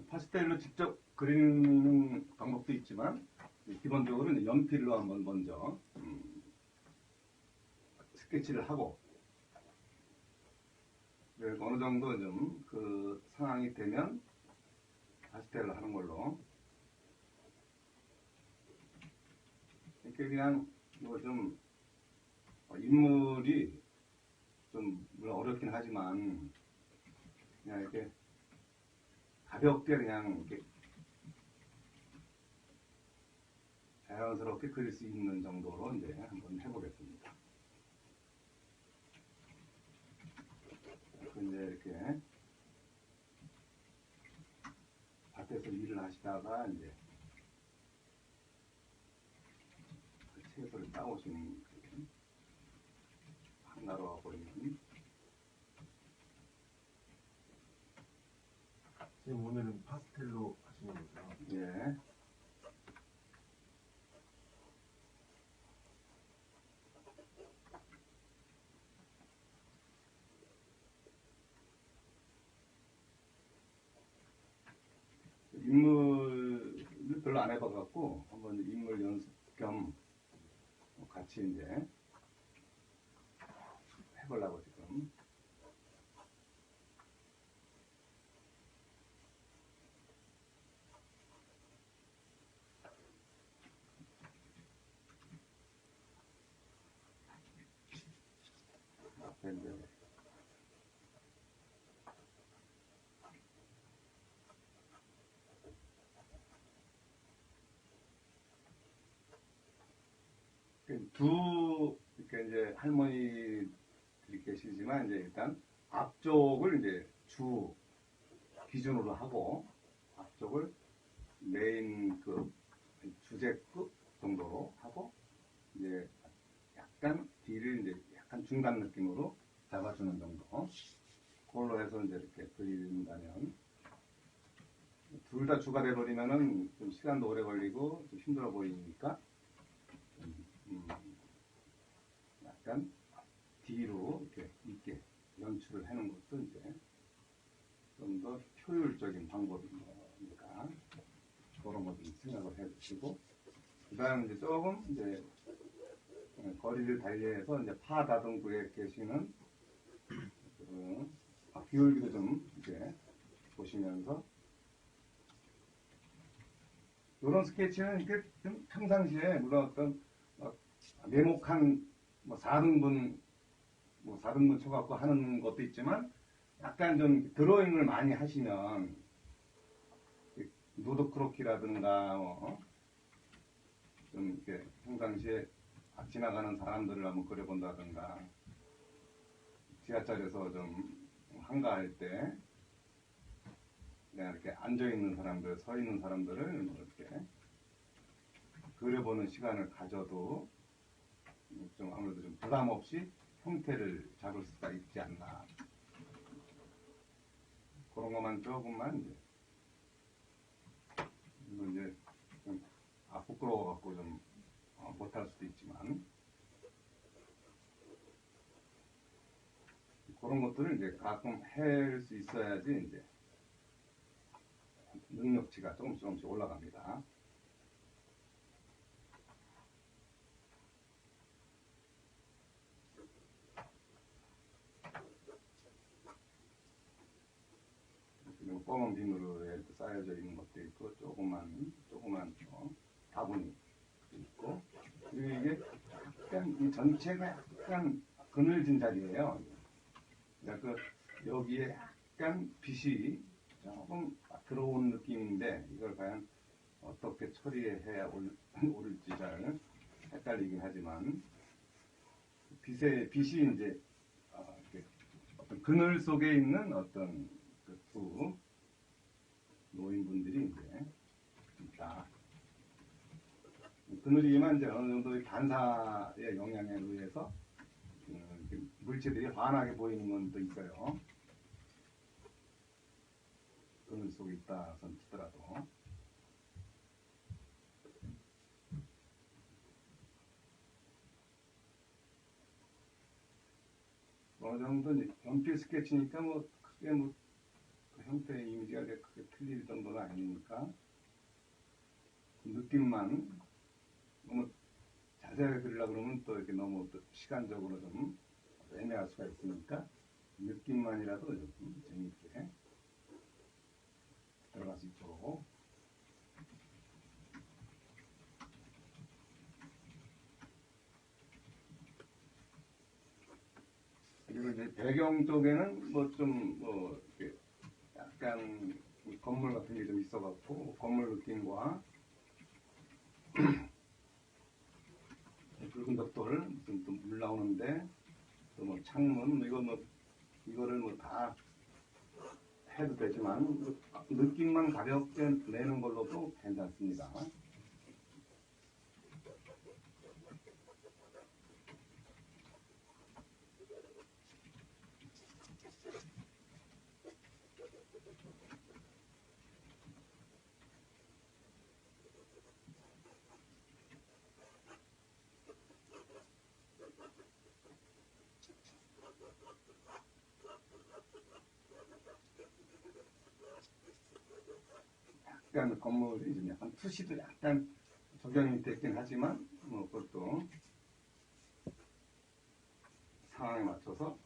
파스텔로 직접 그리는 방법도 있지만 기본적으로 이제 연필로 한번 먼저 스케치를 하고 어느 정도 좀 그 상황이 되면 파스텔로 하는 걸로 이렇게 그냥 뭐 좀 인물이 좀 물론 어렵긴 하지만 그냥 이렇게 가볍게 그냥 이렇게 자연스럽게 그릴 수 있는 정도로 이제 한번 해보겠습니다. 이제 이렇게 밭에서 일을 하시다가 이제 채소를 따오시는 한가로워 보이는 지금 오늘은 파스텔로 하시는 거죠? 예. 인물을 별로 안 해봐갖고 한번 인물 연습 겸 같이 이제 해보려고 지금. 앞에 이제 이렇게 이제 할머니들이 계시지만 이제 일단 앞쪽을 이제 주 기준으로 하고 앞쪽을 메인급, 주제급 정도로 하고 이제 약간 뒤를 이제 약간 중간 느낌으로 잡아주는 정도. 그걸로 해서 이제 이렇게 그린다면 둘 다 주가 돼버리면은 좀 시간도 오래 걸리고 좀 힘들어 보이니까 약간 뒤로 이렇게 있게 연출을 하는 것도 이제 좀 더 효율적인 방법이니까 그런 거 좀 생각을 해주시고 그 다음 이제 조금 이제 거리를 달리해서 이제 파다듬구에 계시는 기울기도 좀 이제 보시면서 이런 스케치는 이렇게 좀 평상시에 물론 어떤 네모칸 뭐 4등분 쳐갖고 하는 것도 있지만 약간 좀 드로잉을 많이 하시면 누드 크로키라든가 좀 이렇게 평상시에 지나가는 사람들을 한번 그려본다든가 지하철에서 좀 한가할 때 그냥 이렇게 앉아있는 사람들, 서 있는 사람들을 이렇게 그려보는 시간을 가져도 좀 아무래도 좀 부담 없이 형태를 잡을 수가 있지 않나. 그런 것만 조금만 이제 좀 부끄러워갖고 좀 못할 수도 있지만 그런 것들을 이제 가끔 할 수 있어야지 이제 능력치가 조금씩 올라갑니다. 그리고 검은 비누로 쌓여져 있는 것도 있고 조그만 다분히 있고 그리고 이게 약간 이 전체가 약간 그늘진 자리예요. 그러니까 여기에 약간 빛이 조금 들어온 느낌인데 이걸 과연 어떻게 처리해야 옳을지 잘 헷갈리긴 하지만 빛이 이제 어떤 그늘 속에 있는 어떤 두 노인분들이 이제 있다. 그늘이지만 이제 어느 정도의 반사의 영향에 의해서 물체들이 환하게 보이는 건 또 있어요. 그늘 속에 있다 선 치더라도. 어느 정도 연필 스케치니까 뭐 크게 뭐 형태의 이미지가 이렇게 크게 틀릴 정도는 아니니까 느낌만 너무 자세하게 그리려고 그러면 또 이렇게 너무 또 시간적으로 좀 애매할 수가 있으니까 느낌만이라도 좀 재밌게 들어갈 수 있도록. 그리고 이제 배경 쪽에는 뭐 좀 뭐 이렇게 약간 건물 같은 게 좀 있어갖고 건물 느낌과 붉은 벽돌 무슨 또 물 나오는데 또 뭐 창문 뭐 이거 뭐 이거를 뭐 다 해도 되지만 느낌만 가볍게 내는 걸로도 괜찮습니다. 약간 건물이 좀 약간 투시도 약간 적용이 됐긴 하지만 뭐 그것도 상황에 맞춰서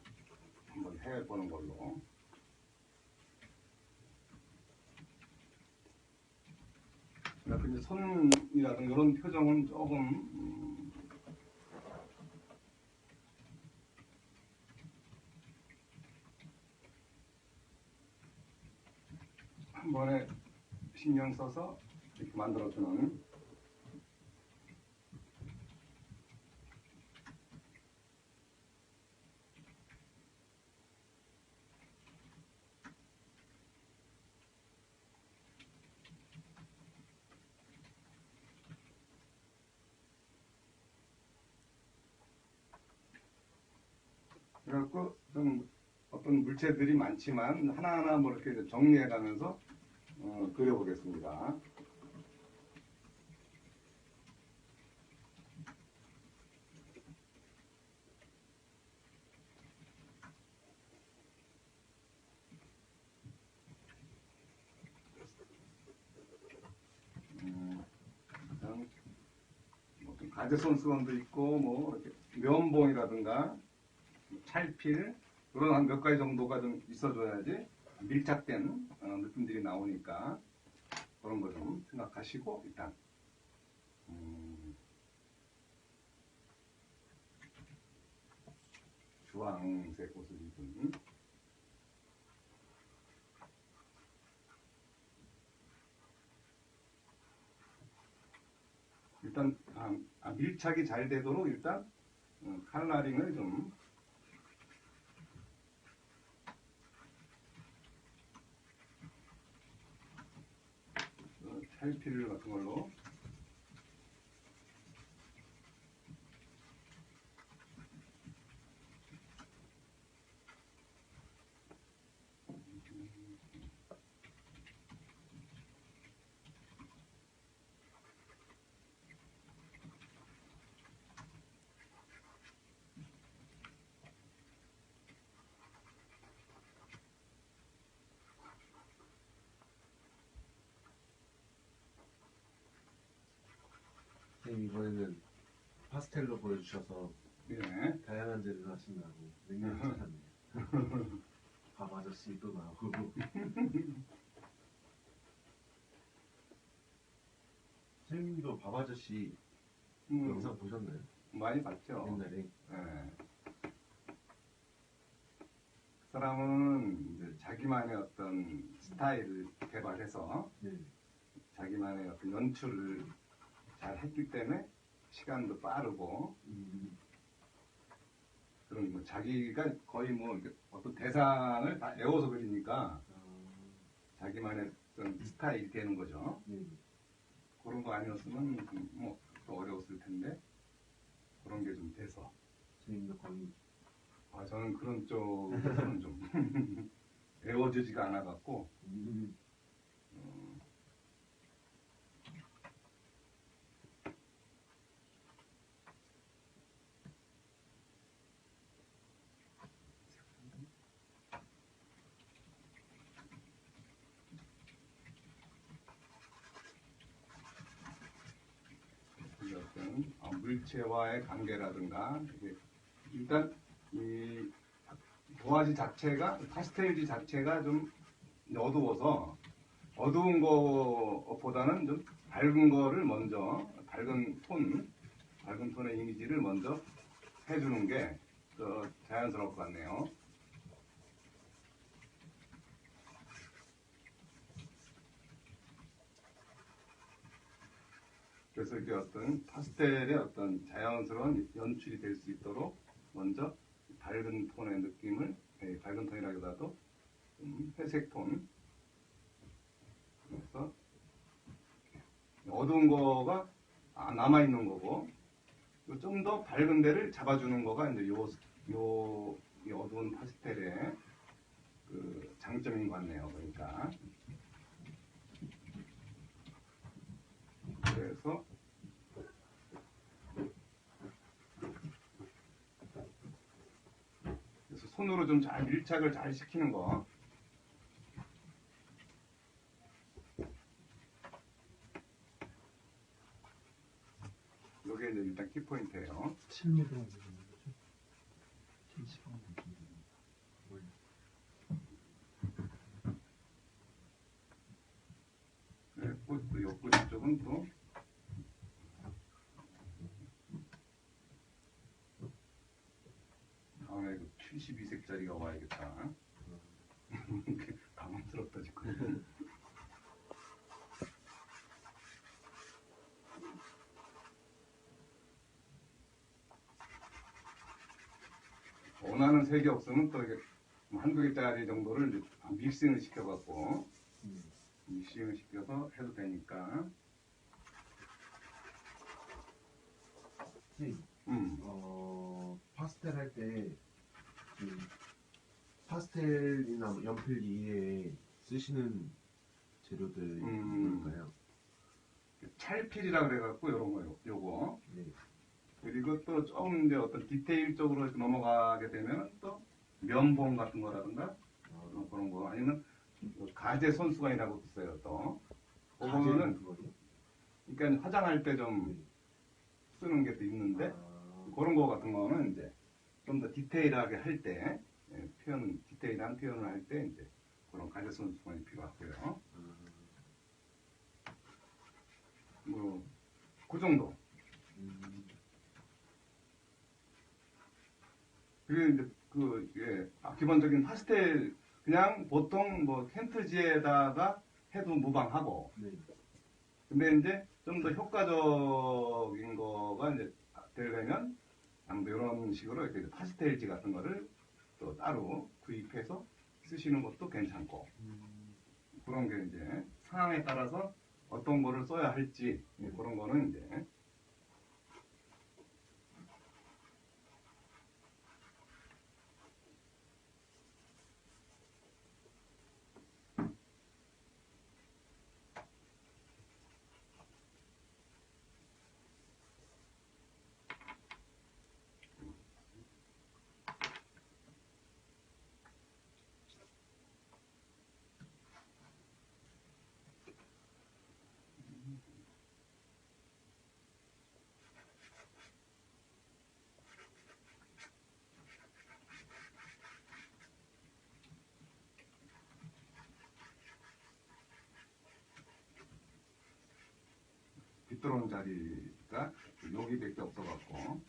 한번 해보는 걸로. 그러니까 이제 손이라든가 이런 표정은 조금 한 번에 신경 써서 이렇게 만들어주는. 그래갖고 좀 어떤 물체들이 많지만 하나하나 뭐 이렇게 정리해가면서 그려보겠습니다. 가제손수건도 있고 뭐 이렇게 면봉이라든가 찰필 그런 한 몇 가지 정도가 좀 있어줘야지 밀착된 느낌들이 나오니까 그런 거 좀 생각하시고 일단 주황색 옷을 입은 일단 밀착이 잘 되도록 일단 컬러링을 좀 찰필 같은 걸로 선생님 이번에는 파스텔로 보여주셔서 네. 다양한 재를 하신다고 냉면을 밥 아저씨 또 나오고 선생님도 밥 아저씨 영상 보셨나요? 많이 봤죠. 옛날에. 네. 그 사람은 이제 자기만의 어떤 스타일을 개발해서 네. 자기만의 어떤 연출을 잘 했기 때문에 시간도 빠르고 그런 뭐 자기가 거의 뭐 이렇게 어떤 대상을 다 외워서 그리니까 자기만의 어떤 스타일이 되는 거죠. 그런 거 아니었으면 뭐 더 어려웠을 텐데 그런 게 좀 돼서. 선생님도 거의 저는 그런 쪽에서는 좀 외워지지가 않아갖고 물체와의 관계라든가 이게 일단 이 도화지 자체가 파스텔지 자체가 좀 어두워서 어두운 거보다는 좀 밝은 거를 먼저 밝은 톤의 이미지를 먼저 해주는 게 자연스러울 것 같네요. 그래서 이게 어떤 파스텔의 어떤 자연스러운 연출이 될 수 있도록 먼저 밝은 톤의 느낌을, 밝은 톤이라기보다도 회색 톤, 그래서 어두운 거가 남아있는 거고, 좀 더 밝은 데를 잡아주는 거가 이제 이 어두운 파스텔의 그 장점인 것 같네요. 그러니까. 그래서 손으로 좀 잘 밀착을 잘 시키는 거. 이게 이제 일단 키포인트예요. 7m 정도 되는 거죠? 70원 정도 됩니다. 네, 또 옆구리 쪽은 또 다음에 72색짜리가 와야겠다. 당황스럽다 지금. 원하는 색이 없으면 또 이게 한두 개짜리 정도를 이제 믹싱을 시켜갖고 믹싱을 시켜서 해도 되니까. 선생님, 파스텔 할 때 파스텔이나 뭐 연필 이외에 쓰시는 재료들이 있나요? 찰필이라 그래갖고 이런 거요. 요거. 네. 그리고 또 조금 이제 어떤 디테일 쪽으로 이렇게 넘어가게 되면 또 면봉 같은 거라든가 그런 거, 아니면 가제 손수건이라고 있어요. 또 그거는 그거요? 그러니까 화장할 때 좀 쓰는 게 또 있는데 그런 거 같은 거는 이제 좀 더 디테일하게 할 때 디테일한 표현을 할 때 이제 그런 가제 손수건이 필요하고요. 뭐 그 정도. 그리고 이제 기본적인 파스텔 그냥 보통 뭐 캔트지에다가 해도 무방하고. 네. 근데 이제 좀 더 효과적인 거가 이제 되려면 아무래도 이런 식으로 이렇게 파스텔지 같은 거를 또 따로 구입해서 쓰시는 것도 괜찮고. 그런 게 이제 상황에 따라서 어떤 거를 써야 할지 그런 거는 이제 빛 들어오는 자리가 여기밖에 없어갖고.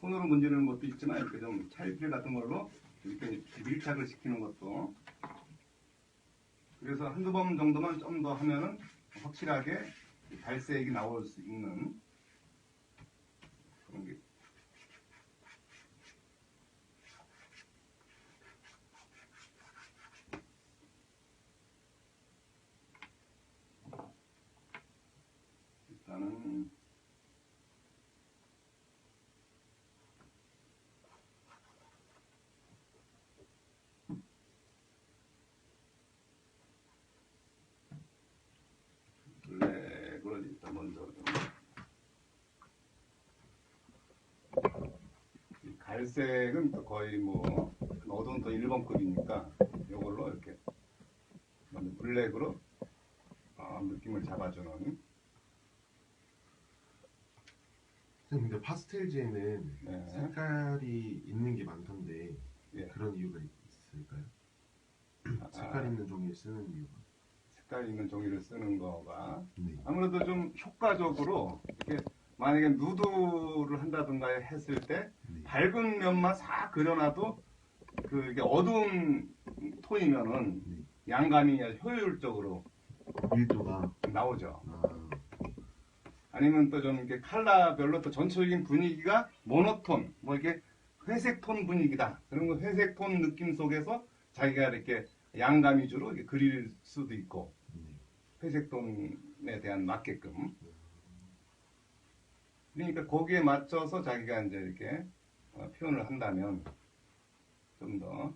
손으로 문지르는 것도 있지만 이렇게 좀 찰필 같은 걸로 이렇게 밀착을 시키는 것도. 그래서 한두 번 정도만 좀 더 하면은 확실하게 발색이 나올 수 있는 그런 게. 일단은 블랙 발색은 또 거의 뭐 어두운 또 1번급이니까 이걸로 이렇게 먼저 블랙으로 느낌을 잡아주는. 근데 파스텔지에는 네. 색깔이 있는 게 많던데 예. 그런 이유가 있을까요? 아, 색깔 있는 종이를 쓰는 이유가? 색깔 있는 종이를 쓰는 거가 네. 아무래도 좀 효과적으로 이렇게 만약에 누드를 한다든가 했을 때 네. 밝은 면만 싹 그려놔도 그 이게 어두운 톤이면은 네. 양감이 효율적으로 밀도가 나오죠. 아, 아니면 또 좀 이렇게 컬러별로 또 전체적인 분위기가 모노톤, 뭐 이렇게 회색 톤 분위기다. 그런 거 회색 톤 느낌 속에서 자기가 이렇게 양감 위주로 이렇게 그릴 수도 있고, 네. 회색 톤에 대한 맞게끔. 그러니까 거기에 맞춰서 자기가 이제 이렇게 표현을 한다면 좀 더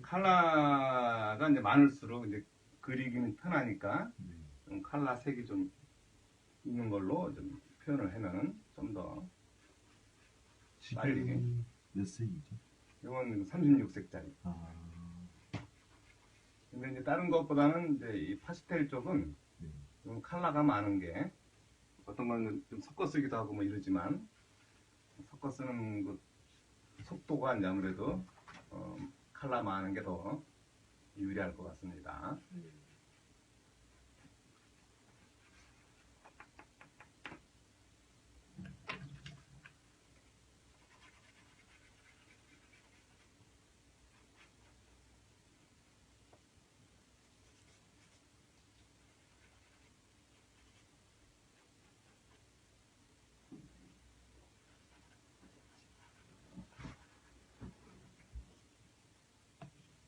컬러가 이제 많을수록 이제 그리기는 편하니까 네. 좀 컬러 색이 좀 있는 걸로 좀 표현을 하면은 좀 더 빨리. 지금 몇 색이죠? 이건 36색짜리. 아, 근데 이제 다른 것보다는 이제 이 파스텔 쪽은 네. 좀 컬러가 많은 게 어떤 건 좀 섞어 쓰기도 하고 뭐 이러지만 섞어 쓰는 그 속도가 이제 아무래도 컬러 많은 게 더 유리할 것 같습니다.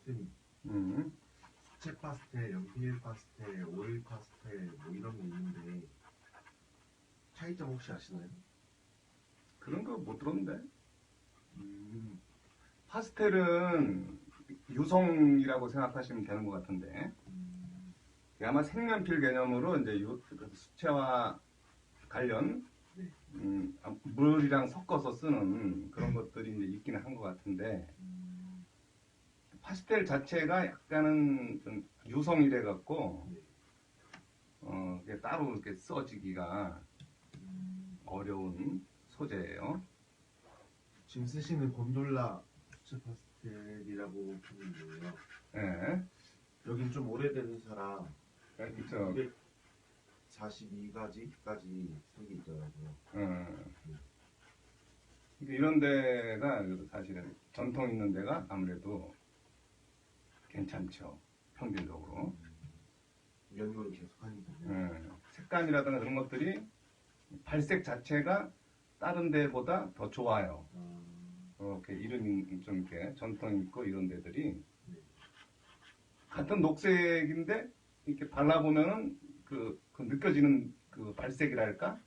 선생님, 음. 수채 파스텔, 연필 파스텔, 오일 파스텔 뭐 이런 게 있는데 차이점 혹시 아시나요? 그런 거 못 들었는데. 음, 파스텔은 유성이라고 생각하시면 되는 것 같은데 음, 아마 색연필 개념으로 이제 수채화 관련 네. 물이랑 섞어서 쓰는 그런 것들이 이제 있기는 한 것 같은데 파스텔 자체가 약간은 좀 유성이래 갖고 네. 이게 따로 이렇게 써지기가 어려운 소재예요. 지금 쓰시는 곤돌라 수채 파스텔이라고 보는 거예요. 예. 여긴 좀 오래된 사람 그렇죠. 242가지까지 색이 있더라고요. 이런 데가 사실은 전통 있는 데가 아무래도 괜찮죠. 평균적으로. 연구를 계속 하니까요. 색감이라든가 그런 것들이 발색 자체가 다른 데보다 더 좋아요. 이렇게 이름이 좀 이렇게 전통 있고 이런 데들이 같은 녹색인데 이렇게 발라보면은 그 느껴지는 그 발색이랄까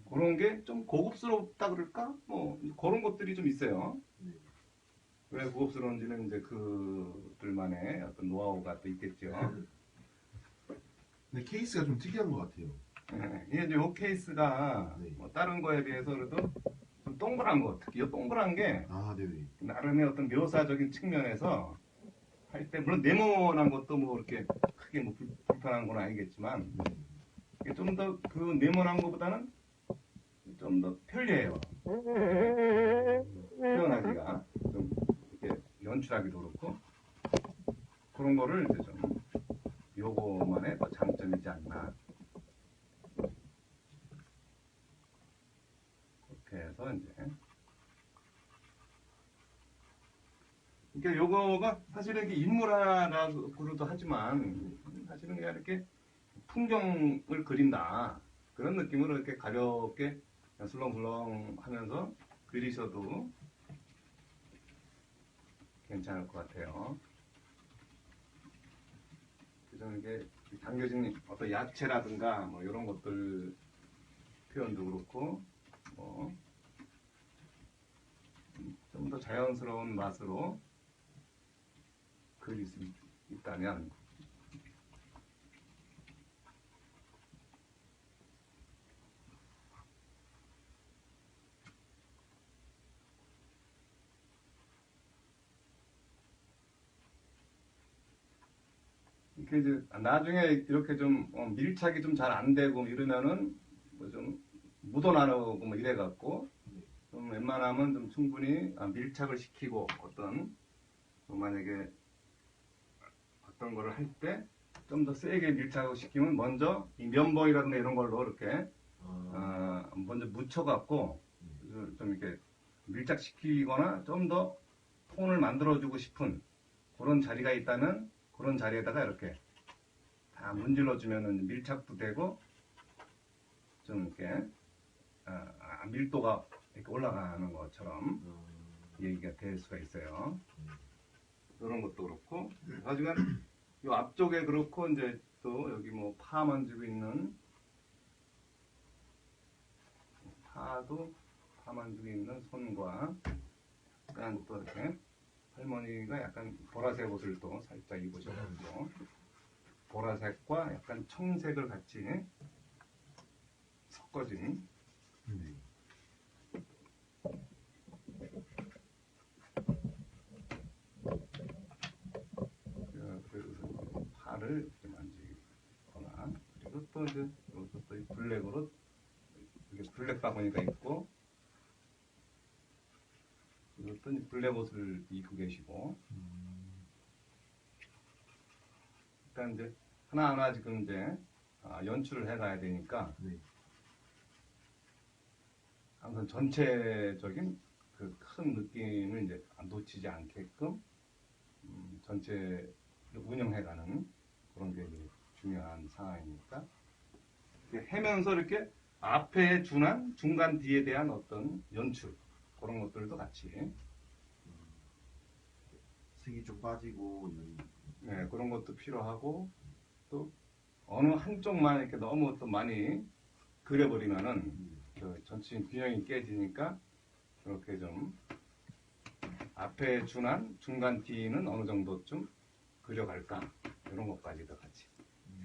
그런 게 좀 고급스럽다 그럴까? 뭐 그런 것들이 좀 있어요. 네. 왜 고급스러운지는 이제 그들만의 어떤 노하우가 또 있겠죠. 근데 케이스가 좀 특이한 것 같아요. 예, 이제 요 케이스가 네. 뭐 다른 거에 비해서도 좀 동그란 거, 특히 이 동그란 게 아, 네네. 나름의 어떤 묘사적인 측면에서 할 때 물론 네모난 것도 뭐 이렇게 크게 뭐 불편한 건 아니겠지만 좀 더 그 네모난 것보다는 좀 더 편리해요. 표현하기가 좀 이렇게 연출하기도 그렇고 그런 거를 이제 좀 요거만의 또 장점이지 않나. 그렇게 해서 이제 그러니까 요거가 사실은 이렇게 인물화라고도 하지만 사실은 그냥 이렇게 풍경을 그린다 그런 느낌으로 이렇게 가볍게 그냥 술렁술렁 하면서 그리셔도 괜찮을 것 같아요. 그래서 이게 당겨진 어떤 야채라든가 뭐 이런 것들 표현도 그렇고 뭐 좀 더 자연스러운 맛으로 그릴 수 있다면 이렇게 이제 나중에 이렇게 좀 밀착이 좀 잘 안 되고 이러면은 뭐 좀 묻어나고 뭐 이래 갖고 좀 웬만하면 좀 충분히 밀착을 시키고 어떤 만약에 어떤 거를 할 때 좀 더 세게 밀착을 시키면 먼저 이 면봉이라든가 이런 걸로 이렇게 먼저 묻혀갖고 좀 이렇게 밀착시키거나 좀 더 톤을 만들어주고 싶은 그런 자리가 있다면 그런 자리에다가 이렇게 다 문질러주면 밀착도 되고 좀 이렇게 밀도가 이렇게 올라가는 것처럼 얘기가 될 수가 있어요. 이런 것도 그렇고 하지만 이 앞쪽에 그렇고 이제 또 여기 뭐 파 만지고 있는 파 만지고 있는 손과 약간 또 이렇게 할머니가 약간 보라색 옷을 또 살짝 입으셔가지고 보라색과 약간 청색을 같이 섞어진 그래서 파를 이렇게 만지거나 그리고 또 이제 여기서 또 이 블랙으로 이게 블랙 바구니가 있고 그리고 또 블랙 옷을 입고 계시고 일단 이제 하나하나 지금 이제 연출을 해가야 되니까 항상 전체적인 그 큰 느낌을 이제 놓치지 않게끔 전체 운영해가는 그런 게 이제 중요한 상황이니까 해면서 이렇게 앞에 준한 중간 뒤에 대한 어떤 연출 그런 것들도 같이 색이 좀 빠지고 네, 그런 것도 필요하고 또 어느 한쪽만 이렇게 너무 또 많이 그려버리면은 그 전체적인 균형이 깨지니까 그렇게 좀 앞에 준한 중간 뒤는 어느 정도쯤 그려갈까 이런 것까지도 같이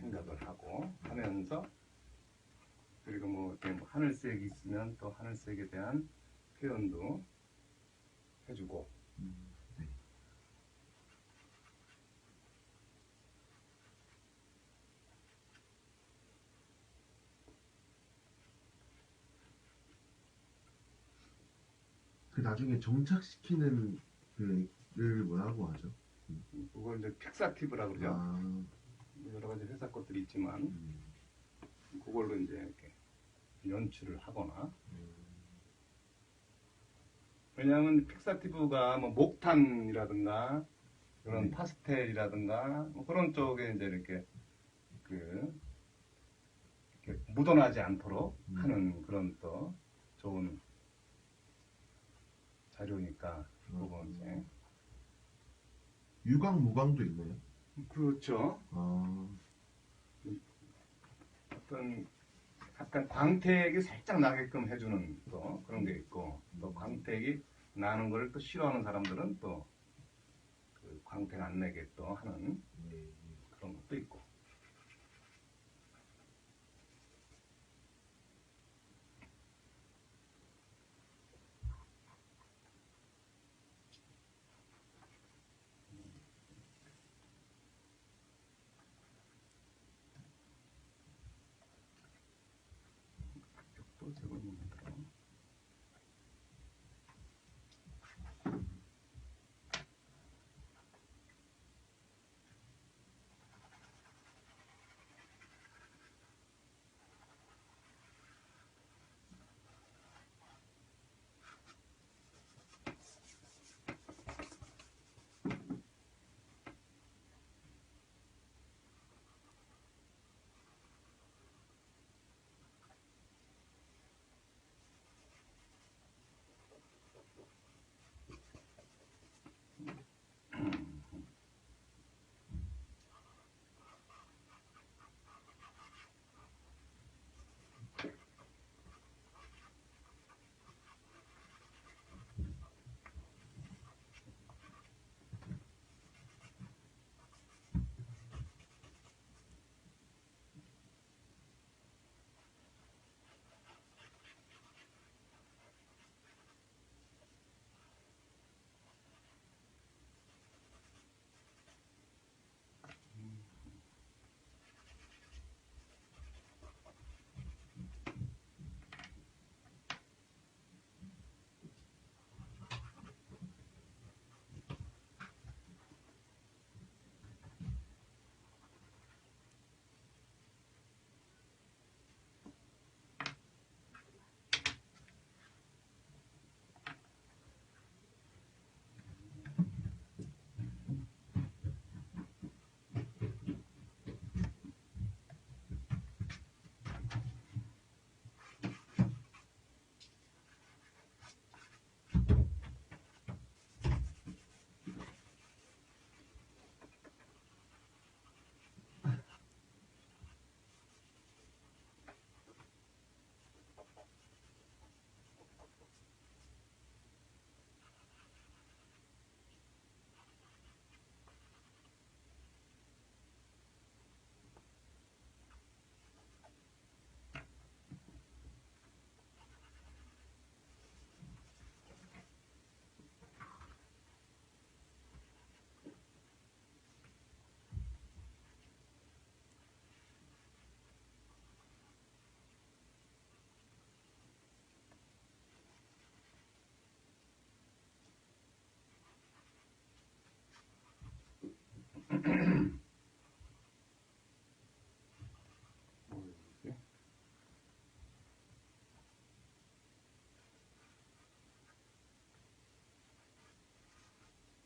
생각을 하고 하면서 그리고 뭐 이렇게 뭐 하늘색이 있으면 또 하늘색에 대한 표현도 해주고 그 나중에 정착시키는 그를 뭐라고 하죠? 그걸 이제 픽사티브라 그러죠. 여러 가지 회사 것들이 있지만 그걸로 이제 이렇게 연출을 하거나 왜냐하면 픽사티브가 뭐 목탄이라든가 그런 파스텔이라든가 뭐 그런 쪽에 이제 이렇게 이렇게 묻어나지 않도록 하는 그런 또 좋은 자료니까 그거 이제 유광, 무광도 있나요? 그렇죠. 아, 어떤 약간 광택이 살짝 나게끔 해주는 또 그런 게 있고, 또 광택이 나는 걸 또 싫어하는 사람들은 또 그 광택 안 내게 또 하는 그런 것도 있고. 또 제거 만들어.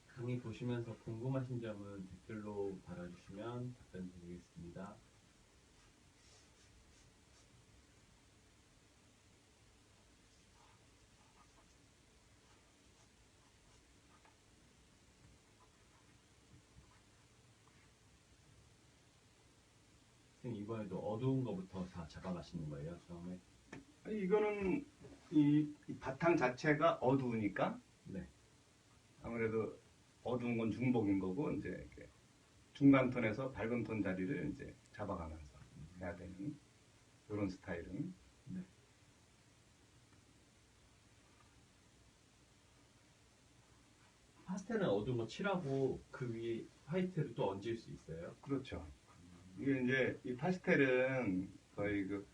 강의 보시면서 궁금하신 점은 댓글로 달아주시면 답변 드리겠습니다. 선생님 이번에도 어두운 거부터 다 잡아가시는 거예요, 처음에? 아니, 이거는 이 바탕 자체가 어두우니까 네. 아무래도 어두운 건 중복인 거고, 이제 이렇게 중간 톤에서 밝은 톤 자리를 이제 잡아가면서 해야 되는 이런 스타일은. 네. 파스텔은 어두운 거 칠하고 그 위에 화이트를 또 얹을 수 있어요? 그렇죠. 이게 이제 이 파스텔은 거의 그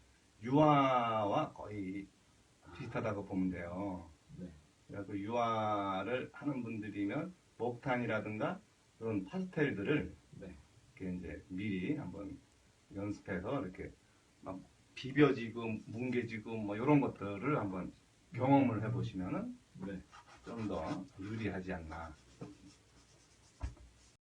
유화와 거의 비슷하다고 보면 돼요. 네. 그래서 유화를 하는 분들이면 목탄이라든가 그런 파스텔들을 네. 이렇게 이제 미리 한번 연습해서 이렇게 막 비벼지고 뭉개지고 뭐 이런 것들을 한번 경험을 해보시면은 네. 좀 더 유리하지 않나